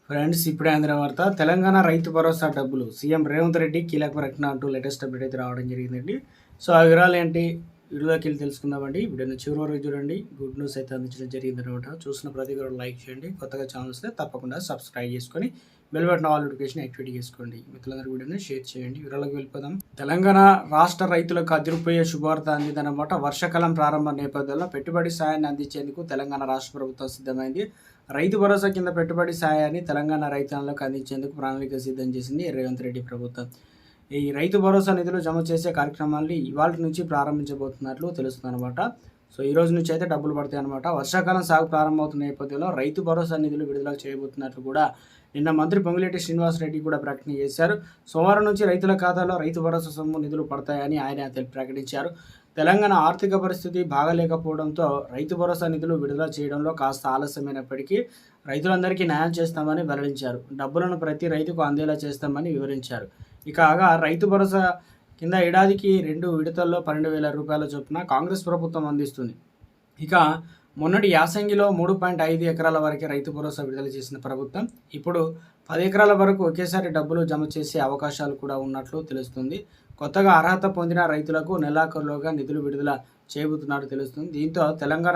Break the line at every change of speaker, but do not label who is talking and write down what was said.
Friends, ఇప్పుడే అందిన వార్త. తెలంగాణ రైతు భరోసా డబ్బులు సీఎం రేవంత్ రెడ్డి కీలక ప్రకటన అంటూ లేటెస్ట్ అప్డేట్ అయితే రావడం జరిగిందండి. సో ఆ వివరాలు ఏంటి వీడియోలోకి వెళ్ళి తెలుసుకుందామండి. వీడియోని చివరి వరకు చూడండి. గుడ్ న్యూస్ అయితే అందించడం జరిగిందనమాట. చూసిన ప్రతి ఒక్కరు లైక్ చేయండి. కొత్తగా ఛానల్స్ తప్పకుండా సబ్స్క్రైబ్ చేసుకొని bell button all notification activate చేసుకోండి. మిత్రులందరూ వీడియోని షేర్ చేయండి. వివరాలకు వెళ్ళిపోదాం. తెలంగాణ రాష్ట్ర రైతులకు అదిరిపోయే శుభవార్త అందిందనమాట. వర్షాకాలం ప్రారంభ నేపథ్యంలో పెట్టుబడి సాయాన్ని అందించేందుకు తెలంగాణ రాష్ట్ర ప్రభుత్వం సిద్ధమైంది. రైతు భరోసా కింద పెట్టుబడి సాయాన్ని తెలంగాణ రైతన్నలకు అందించేందుకు ప్రణాళిక సిద్ధం చేసింది రేవంత్ రెడ్డి ప్రభుత్వం. ఈ రైతు భరోసా నిధులు జమ చేసే కార్యక్రమాన్ని ఇవాళ నుంచి ప్రారంభించబోతున్నట్లు తెలుస్తుందన్నమాట. సో ఈ రోజు నుంచి అయితే డబ్బులు పడతాయి అనమాట. వర్షాకాలం సాగు ప్రారంభమవుతున్న నేపథ్యంలో రైతు భరోసా నిధులు విడుదల చేయబోతున్నట్లు కూడా నిన్న మంత్రి పొంగులేటి శ్రీనివాసరెడ్డి కూడా ప్రకటన చేశారు. సోమవారం నుంచి రైతుల ఖాతాలో రైతు భరోసా సొమ్ము నిధులు పడతాయని ఆయన ప్రకటించారు. తెలంగాణ ఆర్థిక పరిస్థితి బాగలేకపోవడంతో రైతు భరోసా నిధులు విడుదల చేయడంలో కాస్త ఆలస్యమైనప్పటికీ రైతులందరికీ న్యాయం చేస్తామని వెల్లడించారు. డబ్బులను ప్రతి రైతుకు అందేలా చేస్తామని వివరించారు. ఇక రైతు భరోసా కింద ఏడాదికి 2 విడతల్లో 12,000 రూపాయల చొప్పున కాంగ్రెస్ ప్రభుత్వం అందిస్తుంది. ఇక మొన్నటి యాసంగిలో 3.5 ఎకరాల వరకే రైతు భరోసా విడుదల చేసిన ప్రభుత్వం ఇప్పుడు 10 ఎకరాల వరకు ఒకేసారి డబ్బులు జమ చేసే అవకాశాలు కూడా ఉన్నట్లు తెలుస్తుంది. కొత్తగా అర్హత పొందిన రైతులకు నెలాఖరులోగా నిధులు విడుదల చేయబోతున్నట్టు తెలుస్తుంది. దీంతో తెలంగాణ